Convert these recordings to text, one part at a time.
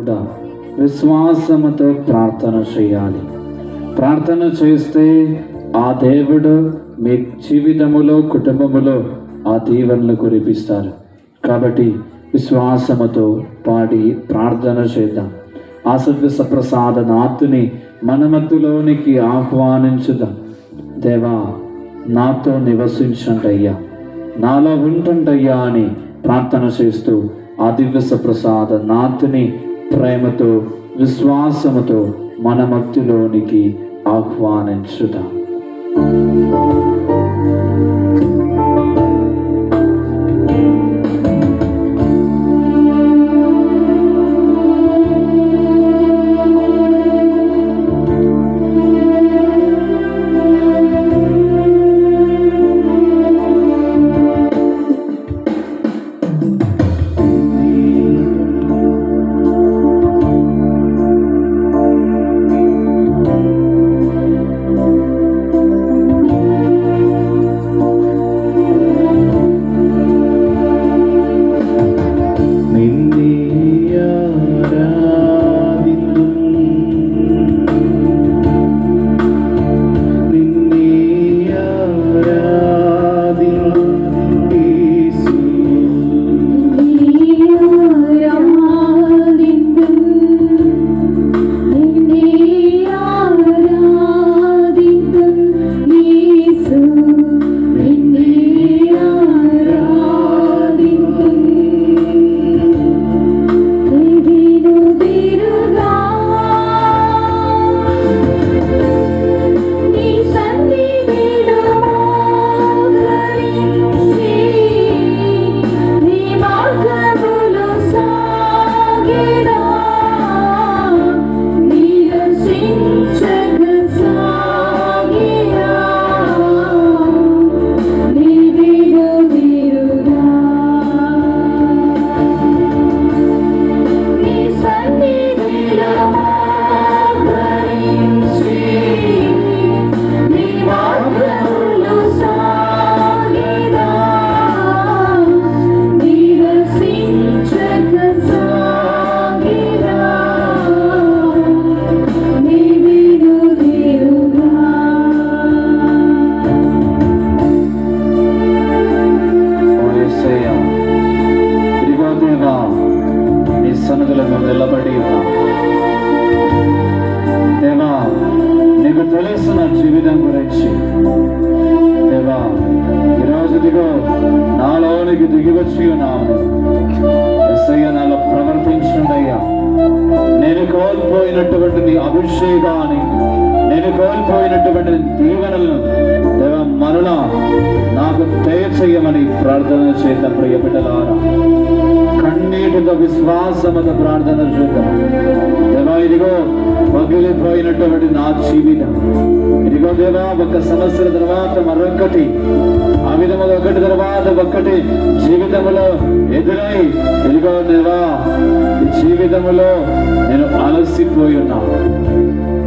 వద్ద విశ్వాసముతో ప్రార్థన చేయాలి. ప్రార్థన చేస్తే ఆ దేవుడు మీ జీవితములో, కుటుంబములో ఆ దీవెనలు కురిపిస్తారు. కాబట్టి విశ్వాసముతో పాడి ప్రార్థన చేద్దాం. ఆ సర్వప్రసాద నాథుని మన మధ్యలోనికి ఆహ్వానించుదాం. దేవా, నాతో నివసించండయ్యా, నాలో ఉంటుండయ్యా అని ప్రార్థన చేస్తూ ఆ దివ్య ప్రసాద నాథుని ప్రేమతో, విశ్వాసముతో మన మధ్యలోనికి ఆహ్వానించుదాం. కోల్పోయినటువంటి నీ అభిషేకాన్ని, నేను కోల్పోయినటువంటి దీవెనలను దేవా మరలా నాకు దయచేయమని ప్రార్థన చేద్దాం. ప్రియ బిడ్డలారా, కన్నీటితో విశ్వాసముతో ప్రార్థన చేద్దాం. దేవా, ఇదిగో పగిలిపోయినటువంటి నా జీవితం, ఇదిగో దేవా ఒక సంవత్సరం తర్వాత మరొకటి, ఆ విధముగా ఒకటి తర్వాత ఒక్కటి జీవితంలో ఎదురై, ఇదిగో దేవా ఈ జీవితంలో నేను అలసిపోయి ఉన్నాను.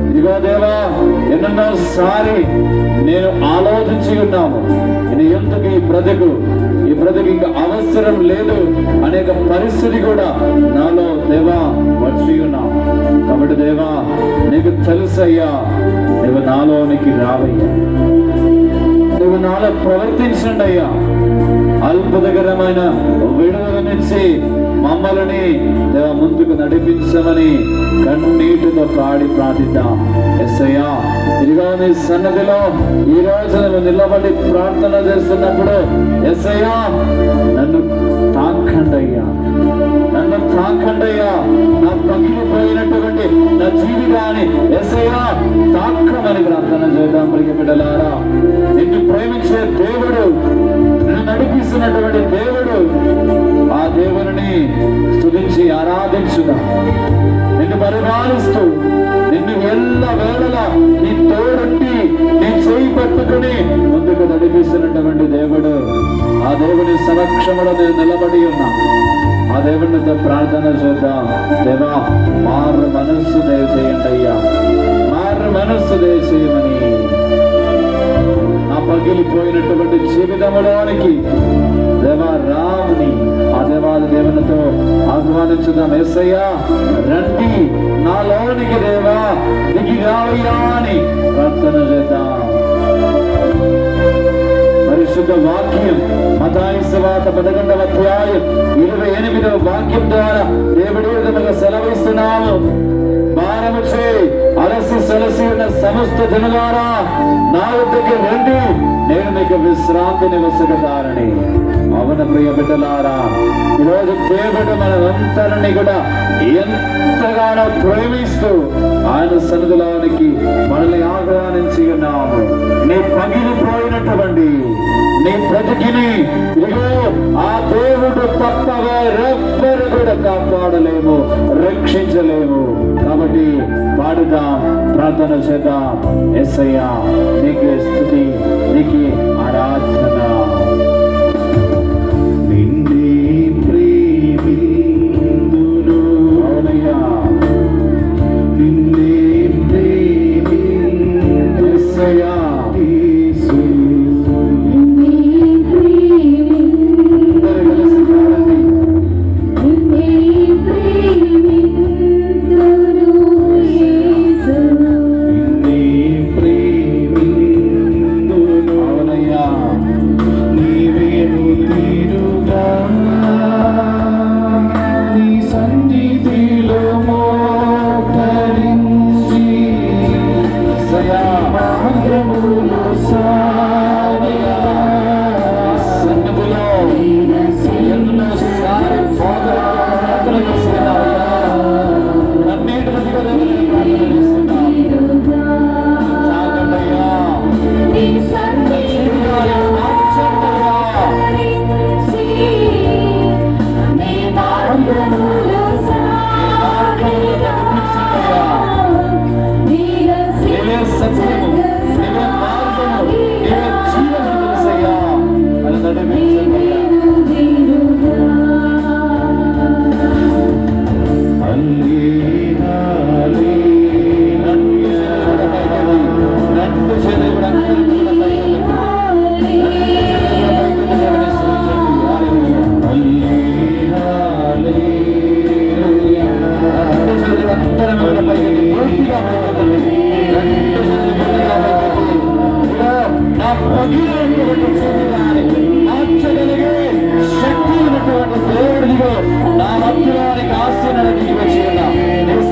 ఇదిగో దేవా ఎన్నోసారి నేను ఆలోచించి ఉన్నాము, నేను ఎందుకు ఈ బ్రతుకు ఇంకా అవసరం లేదు అనేక పరిస్థితి కూడా నాలో దేవా వచ్చి ఉన్నావు. కాబట్టి దేవా నీకు తెలుసయ్యా, నువ్వు నాలోనికి రావయ్యా, నువ్వు నాలో ప్రవర్తించండి అయ్యా. అద్భుతకరమైన విడుదలనిచ్చి మమ్మల్ని దేవా ముందుకు నడిపించమని కన్నీటితో పాడి ప్రార్థిద్దాం. యేసయ్యా, ఇదిగో నీ సన్నిధిలో ఈ రోజు నువ్వు నిలబడి ప్రార్థన చేస్తున్నప్పుడు యేసయ్యా నన్ను తాకండయ్యా, నన్ను తాకండయ్యా, నా పగిలిపోయినటువంటి నా జీవితాన్ని యేసయ్యా తాకమని ప్రార్థన చేద్దాం. ప్రియ బిడ్డలారా, నిన్ను ప్రేమించే దేవుడు, నిన్ను నడిపిస్తున్నటువంటి దేవుడు, ఆ దేవుని స్తుతించి ఆరాధించుదా. నిన్ను పరిపాలిస్తూ నిన్ను ఎల్ల వేళలా నీ తోడుండి నీ చేయి పట్టుకుని ముందుకు నడిపిస్తున్నటువంటి దేవుడు, ఆ దేవుని సమక్షంలో నేను నిలబడి ఉన్నా. ఆ దేవునితో ప్రార్థన చేద్దాం. దేవా మారు మనస్సు దయచేయండి అయ్యా, మారు మనస్సు దయచేయమని. నా పగిలిపోయినటువంటి జీవితంలోనికి దేవా రాముని, ఆ దేవాది దేవునితో ఆహ్వానించుదాం. యేసయ్యా రండి నాలోనికి దేవా దిగి రావయ్యా అని ప్రార్థన చేద్దాం. పరిశుద్ధ వాక్యం మత్తయి సువార్త 11వ అధ్యాయం 28వ వాక్యం ద్వారా దేవుడి విధముగా సెలవిస్తున్నాము. భారముచే అలసి సలసి ఉన్న సమస్త జనులారా నా వద్దకు రండి, నేను మీకు విశ్రాంతిని వసగతారని. అవున ప్రియ బిడ్డలారా, ఈరోజు దేవుడు మనందరినీ కూడా ఎంతగానో ప్రేమిస్తూ ఆయన సన్నిధిలోనికి మనల్ని ఆహ్వానించి ఉన్నాము. నీ పగిలిపోయినటువంటి నీ బ్రతికిని ఇదిగో ఆ దేవుడు తప్ప వేరెవ్వరు కూడా కాపాడలేము, రక్షించలేము. కాబట్టి పాడుదాం, ప్రార్థన చేద్దాం. యేసయ్యా నీకే స్తుతి, నీకే ఆరాధన. నిన్నే ప్రేమిందును, అవునయ్యా నిన్నే ప్రేమిందును యేసయ్యా.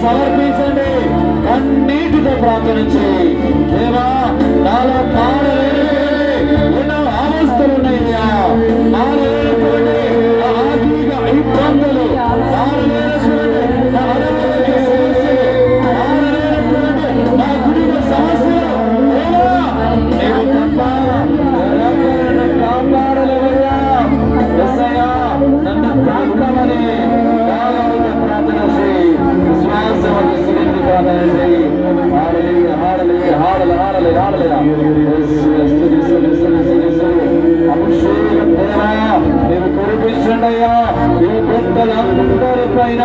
సమర్పించండి, కన్నీటితో ప్రార్థించి, దేవా నాలో ఎన్నో అవస్థలు ఉన్నాయ్యా, ఆర్థిక ఇబ్బందులు, నా కుటుంబ సమస్యలు కాపాడలేవయ్యా. నన్ను కాకమని ప్రార్థన చేయి, విశ్వాసము ప్రార్థన చేయి. అభిషేకం దేవా మీరు కురిపించండి అయ్యా. ఈ బిడ్డలందరి పైన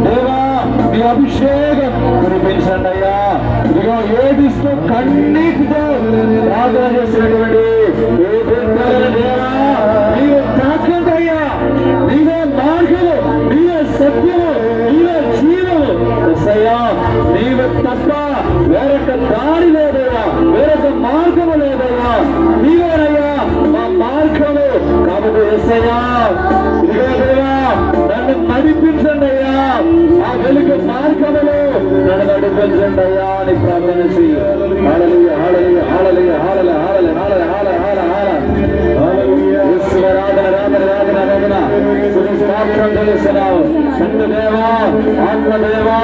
దేవా మీ అభిషేకం కురిపించండి అయ్యా. ఇదిగో ఏదిస్తూ కన్నీటితో ప్రార్థన చేసినటువంటి ఈ బిడ్డలను దేవా నీవే తాకండి అయ్యా. నీవే మార్గము, నీవే సత్యము, నీవే జీవము. నీవే తప్ప వేరొక దారి లేదయ్యా, వేరొక మార్గము లేదయ్యా. నీవేనయ్యా మా మార్గము. కాబట్టి యేసయ్యా ఇదిగో దేవా నన్ను నడిపించండి అయ్యా, ఆ వెలుగు మార్గములో నన్ను నడిపించండి అయ్యా అని ప్రార్థన చేయి. హల్లెలూయా, హల్లెలూయా, హల్లెలూయా, హల్లెలూయా, హల్లెలూయా, హల్లెలూయా, హల్లెలూయా. యేసురాధన రాధన రాధన రాధన స్తోత్రం చేస్తున్నావు. సంతదేవా ఆత్మదేవా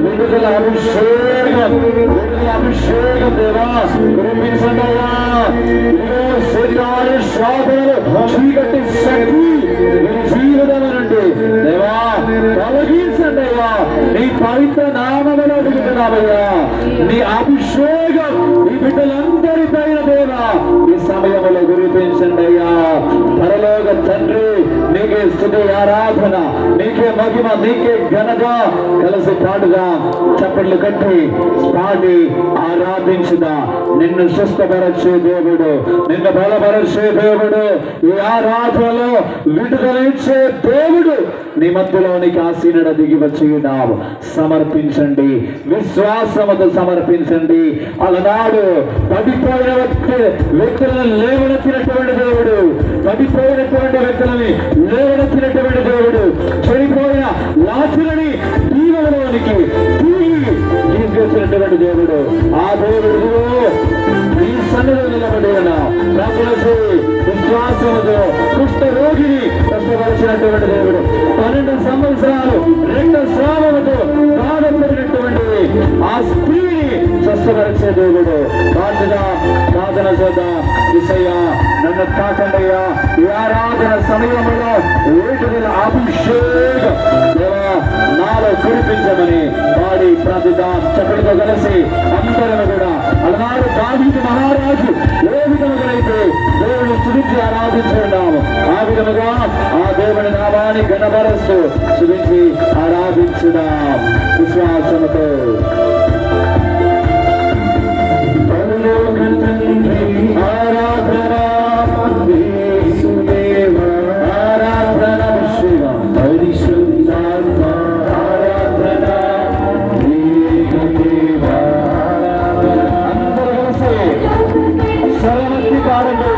విడుదల అభిషేకం, విడుదల అభిషేకం దేవా కురిపించండి అయ్యా. శరీరాన్ని శ్వాసలు చీకటి శక్తి జీవితమనండి దేవా తొలగించండి అయ్యా. నీ పవిత్ర నామములో అడుగుతున్నామయ్యా. నీ అభిషేకం ఈ బిడ్డలందరి పైన దేవా ఈ సమయంలో కురిపించండి అయ్యా. పరలోక తండ్రి నీకు నీకే స్తుతి ఆరాధన, నీకే మహిమ, నీకే ఘనత. కలిసి పాడుగా చప్పట్లు కట్టి పాడి ఆరాధించుదా. నిన్ను స్వస్థపరచే దేవుడు, నిన్ను బలపరచే దేవుడు, ఈ ఆరాధనలో విడుదలిచ్చే దేవుడు నీ మధ్యలోనికి ఆసీనుడ దిగి వచ్చి ఉన్నావు. సమర్పించండి, విశ్వాసముతో సమర్పించండి. అలనాడు పడిపోయిన వ్యక్తులను లేవనెత్తినటువంటి దేవుడు, పడిపోయినటువంటి వ్యక్తులని లేవనెత్తినటువంటి దేవుడు, చెడిపోయిన లాచులని దీవెనలోనికి తీసుకొచ్చినటువంటి దేవుడు. ఆ దేవుడు ఈ సన్నిధిలో నిలబడి ఉన్నాం. విశ్వాసముతో కుష్ఠ రోగిని కష్టపరిచినటువంటి దేవుడు, 12 సంవత్సరాలు రక్తస్రావముతో బాధపడినటువంటి ఆ స్త్రీని స్వస్థపరిచే దేవుడు. ప్రార్థన చేద్దాం. యేసయ్యా, నన్ను తాకండియ్యా. ఈ ఆరాధన సమయంలో వేటుదల అభిషేకం దేవా నాలో కురిపించమని వాడి ప్రార్థిద్దాం. చక్కడితో కలిసి అందరం కూడా అలనాడు దావీదు మహారాజు ఏ విధముగానైతే దేవుని స్తుతించి ఆరాధించున్నాము, ఆ విధముగా ఆ దేవుని నామాన్ని ఘనపరుస్తూ స్తుతించి ఆరాధించుదాం విశ్వాసముతో. ఆరాధన ఆరాధన పరిశుద్ధాత్మ ఆరాధన సరళి కారండి.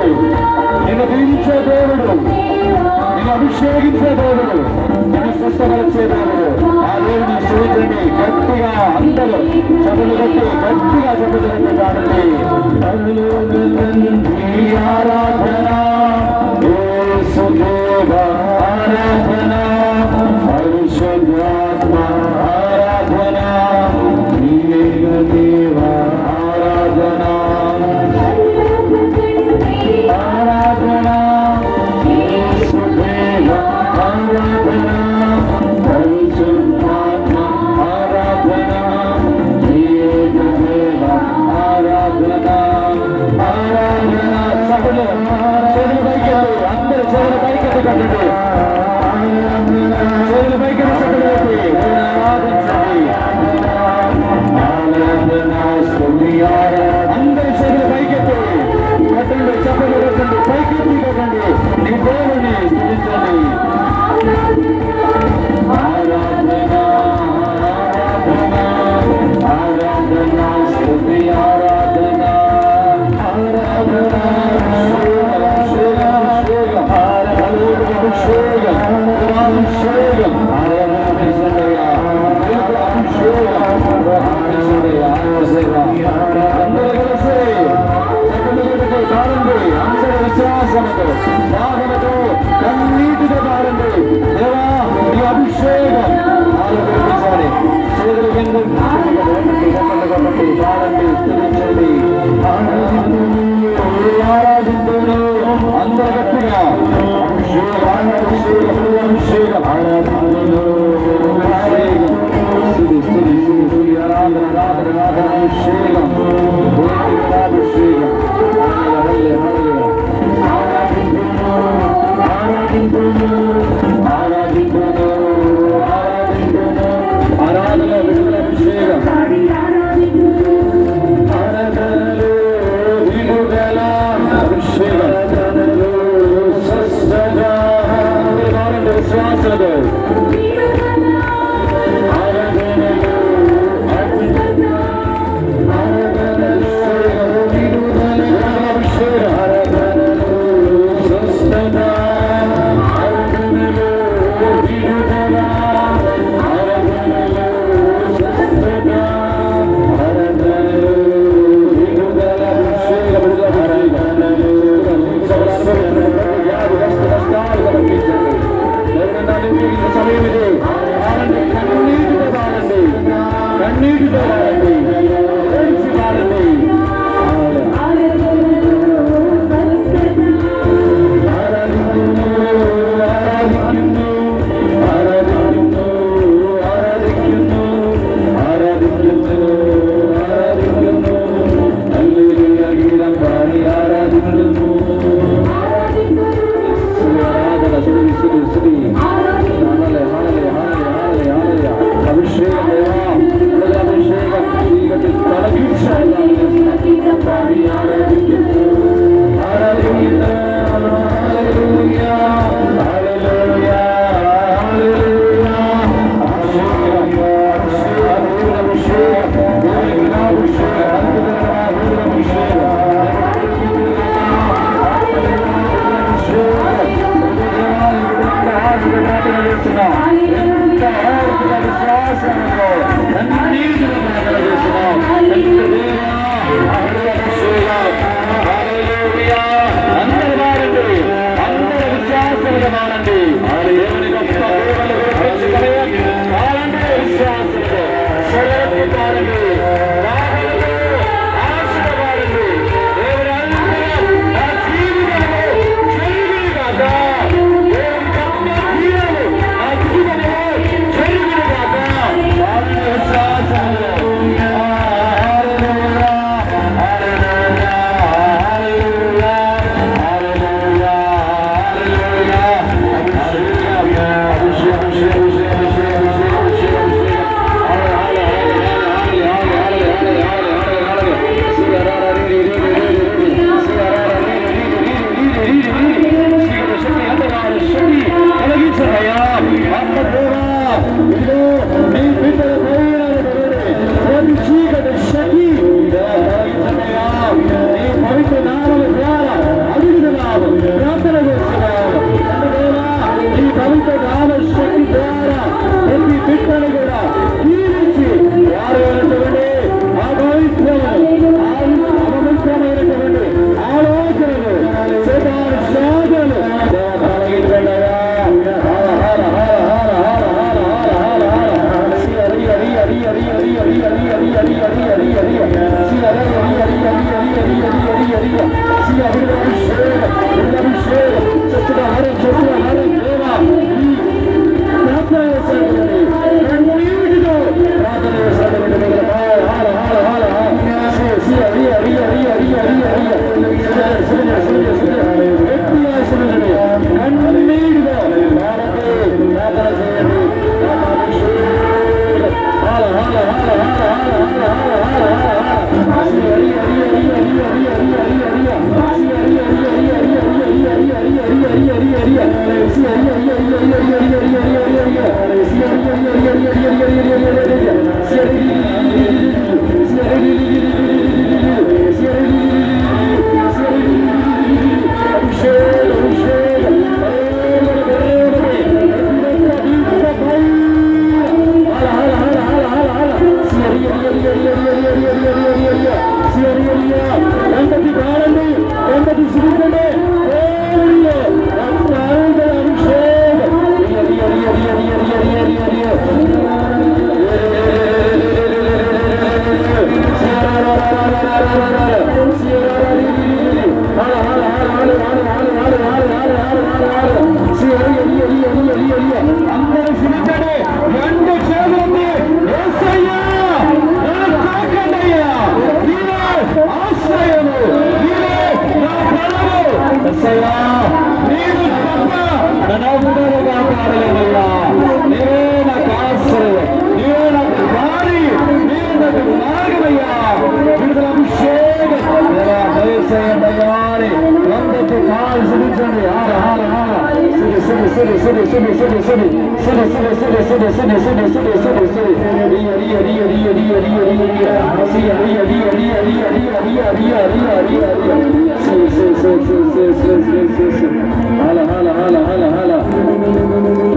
నిన్ను దీవించే దేవుడు, నిన్ను అభిషేకించే దేవుడు, నిన్ను స్వస్థపరిచే దేవుడు. ఆ దేవుడిని స్తుతించండి గట్టిగా. అందరూ చదువు కట్టి గట్టిగా చెప్పుకుంటూ కాదండి. ఆరాధన యేసుదేవ ఆరాధన పరిశుద్ధాత్మ ఆరాధన దేవ ఆరాధన ఆరాధన యేసుదేవ ఆరాధన పరిశుద్ధాత్మ ఆరాధన దేవ ఆరాధన ఆరాధన. సభలో చేతులు పైకి, అందరూ చేతులు పైకి కట్టండి. చేతులు పైకి ఆరాధించండి. అందరూ చేతులు పైకెత్తి కట్టండి, చప్పలు కట్టండి, పైకెత్తి కట్టండి. నీ దేవుని స్తుతించండి. ఆరాధన ఆరాధన ఆరాధన స్తుతి ఆరాధన ఆరాధన అభిషేకం అభిషేకం అభిషేకం అందరూ కలిసి కారండి. అందరూ విశ్వాసముతో దాహముతో కన్నీటితో కారండి. దేవా నీ అభిషేకం ఆలోచించాలి. చేతులు కింద కాబట్టి కారండి, స్తుతించండి, ఆరాధించండి. అందరూ గట్టిగా అభిషేకం అభిషేకం ఆరాధనలో అభిషేకం అభిషేకం ఆరాధన విడుదల అభిషేకం ఆరాధనలో విడుదల అభిషేకం స్వస్థత విశ్వాసతో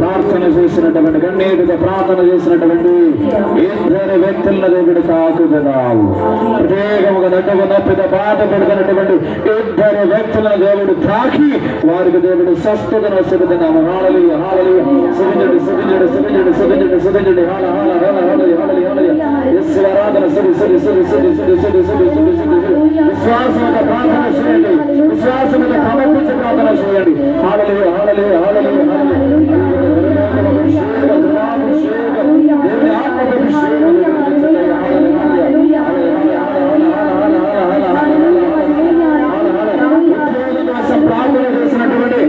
ప్రార్థన చేసినటువంటి కన్నీటిగా ప్రార్థన చేసినటువంటి ఇద్దరు వ్యక్తులను దేవుడు తాకుతున్నావు. ప్రత్యేకముగా నటుగా నొప్పిత బాధ పెడుతున్నటువంటి ఇద్దరు వ్యక్తులను దేవుడు తాకి వారికి దేవుడు స్వస్థతను వస్తున్నాము. హల్లెలూయా హల్లెలూయా. సువించండి సువించండి సువించండి సువించండి సువించండి. హల్ల హల్ల హల్ల హల్లెలూయా హల్లెలూయా హల్లెలూయా. యేసు ఆరాధన సుడి సుడి సుడి సుడి సుడి సుడి సుడి సుడి సుడి. విశ్వాసంతో ప్రార్థన చేయండి. విశ్వాసంతో సమర్పించి ప్రార్థన చేయండి. హల్లెలూయా హల్లెలూయా హల్లెలూయా హల్లెలూయా. ప్రార్థన చేసినటువంటి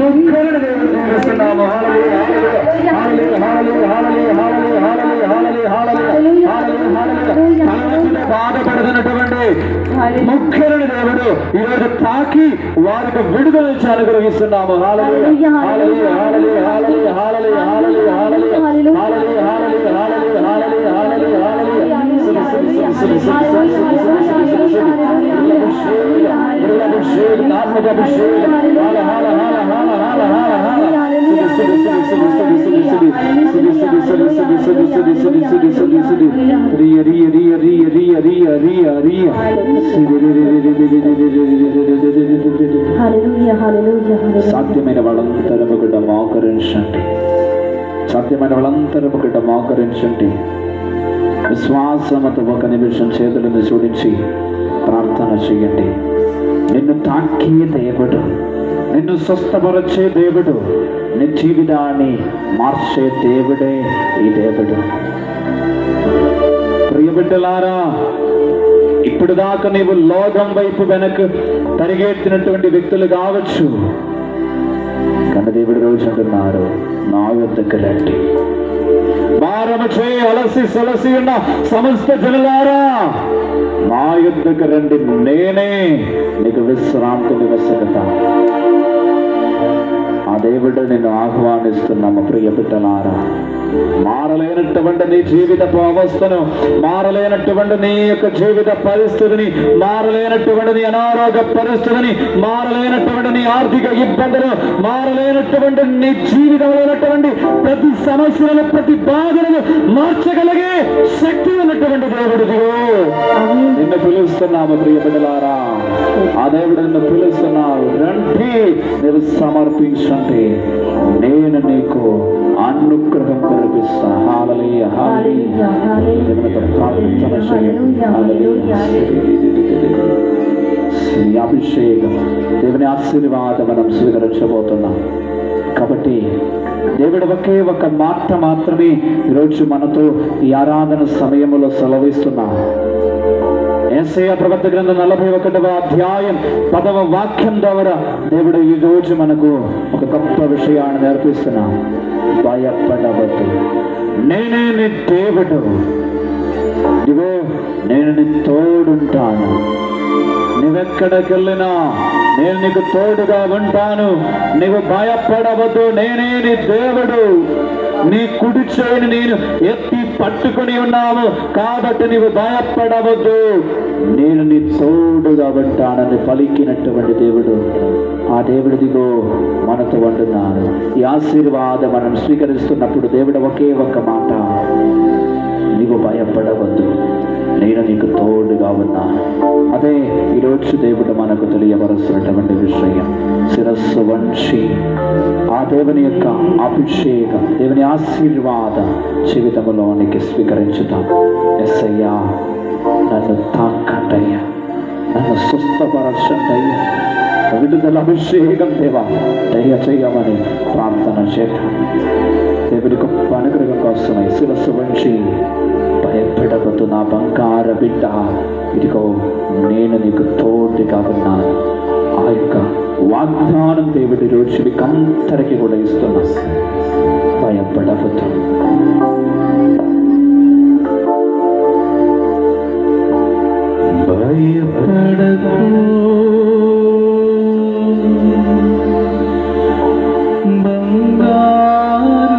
ముఖ్యులను దేవుడు దీవిస్తున్నాము. బాధపడుతున్నటువంటి ముఖ్యులను దేవుడు ఈరోజు తాకి వారికి విడుదల అనుగ్రహిస్తున్నాము. హల్లెలూయా హల్లెలూయా హల్లెలూయా హల్లెలూయా హల్లెలూయా హల్లెలూయా హల్లెలూయా హల్లెలూయా హల్లెలూయా హల్లెలూయా హల్లెలూయా హల్లెలూయా. సాధ్యమైన వాళ్ళంతరము కూడా మోకరించండి. సాధ్యమైన వాళ్ళంతరము కూడా మోకరించండి. విశ్వాసముతో ఒక నిమిషం చేతులను జోడించి ప్రార్థన చేయండి. నిన్ను తాకే దేవుడు, నిన్ను స్వస్థపరచే దేవుడు, నీ జీవితాన్ని మార్చే దేవుడే ఈ దేవుడు. ప్రియ బిడ్డలారా, ఇప్పుడు దాకా నీవు లోకం వైపు వెనక్కు పరిగెత్తినటువంటి వ్యక్తులు కావచ్చు, కానీ దేవుడు రోజు అంటున్నారు, నా యొద్దకు రండి. భారము చేయి అలసి సొలసి ఉన్న సమస్త జనులారా, నా యొద్దకు రండి, నేనే నీకు విశ్రాంతిని వెసగతా. ఆ దేవుడు నిన్ను ఆహ్వానిస్తున్నాము. ప్రియ బిడ్డలారా, మారలేనటువంటి నీ జీవిత అవస్థను, మారలేనటువంటి నీ యొక్క జీవిత పరిస్థితిని, మారలేనటువంటి నీ అనారోగ్య పరిస్థితిని, మారలేనటువంటి నీ ఆర్థిక ఇబ్బందులు, మారలేనటువంటి నీ జీవితంలో ఉన్నటువంటి ప్రతి సమస్యలను, ప్రతి బాధలను మార్చగలిగే శక్తి ఉన్నటువంటి దేవుడు నిన్ను పిలుస్తున్నాము. ప్రియ బిడ్డలారా, ఆ దేవుడు నిన్ను పిలుస్తున్నావు. రండి, నీవు సమర్పించండి, నేను నీకు అనుగ్రహం కల్పిస్తా. హల్లెలూయా హల్లెలూయా హల్లెలూయా. ప్రార్థన చేయండి. హల్లెలూయా. నీ అభిషేకం, దేవుని ఆశీర్వాదం మనం స్వీకరించబోతున్నాం. కాబట్టి దేవుడు ఒకే ఒక మాట మాత్రమే ఈరోజు మనతో ఈ ఆరాధన సమయంలో సెలవిస్తున్నా. యెషయా ప్రవక్త గ్రంథం 41వ అధ్యాయం 10వ వాక్యం ద్వారా దేవుడు ఈ రోజు మనకు ఒక గొప్ప విషయాన్ని నేర్పిస్తున్నా. భయపడవద్దు, నేనే నీ దేవుడు, ఇదిగో నేను నీ తోడుంటాను, నువ్వెక్కడికి వెళ్ళినా నేను నీకు తోడుగా ఉంటాను, నీవు భయపడవద్దు, నేనే నీ దేవుడు, నీ కుడి చేయిని నేను ఎత్తి పట్టుకుని ఉన్నాము, కాబట్టి నీవు భయపడవద్దు, నేను నీ తోడుగా ఉంటానని పలికినటువంటి దేవుడు, ఆ దేవుడిదిగో మనతో ఉంటున్నాడు. ఈ ఆశీర్వాదం మనం స్వీకరిస్తున్నప్పుడు దేవుడు ఒకే ఒక్క మాట, నీవు భయపడవద్దు, నేను నీకు తోడుగా ఉన్నాను. అదే ఈరోజు దేవుడు మనకు తెలియపరుస్తున్నటువంటి విషయం. శిరస్సు వంచి ఆ దేవుని యొక్క అభిషేకం, దేవుని ఆశీర్వాద జీవితంలోనికి స్వీకరించుతాం. యేసయ్యా, నన్ను తాకండయ్యా, నన్ను స్వస్థపరచండయ్యా, విడుదల అభిషేకం దేవా దయచేయమని ప్రార్థన చేద్దాం. దేవుని గొప్ప అనుగ్రహం కోసమై శిరస్సు వంచి భయపడవద్దు నా బంగార బిడ్డ, ఇదిగో నేను నీకు తోడుగా ఉన్నాను. ఆ యొక్క వాగ్దానం దేవుడి రోజు మీకందరికీ కూడా ఇస్తున్నా. భయపడవద్దు. భయపడకు, బంగారు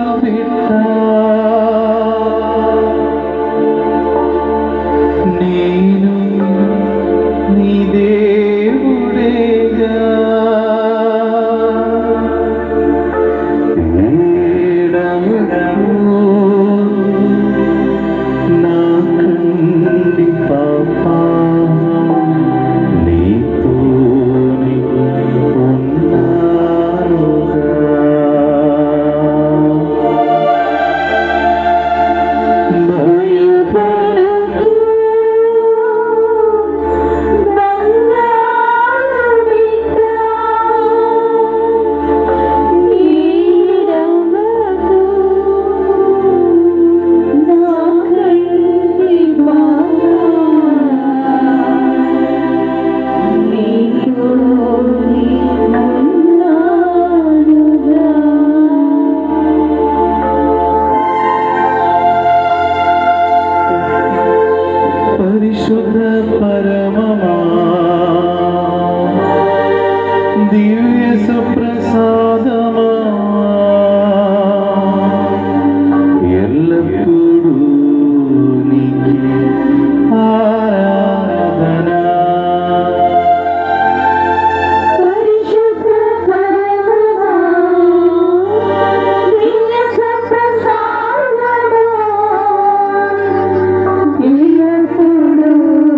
పరిశుద్ధ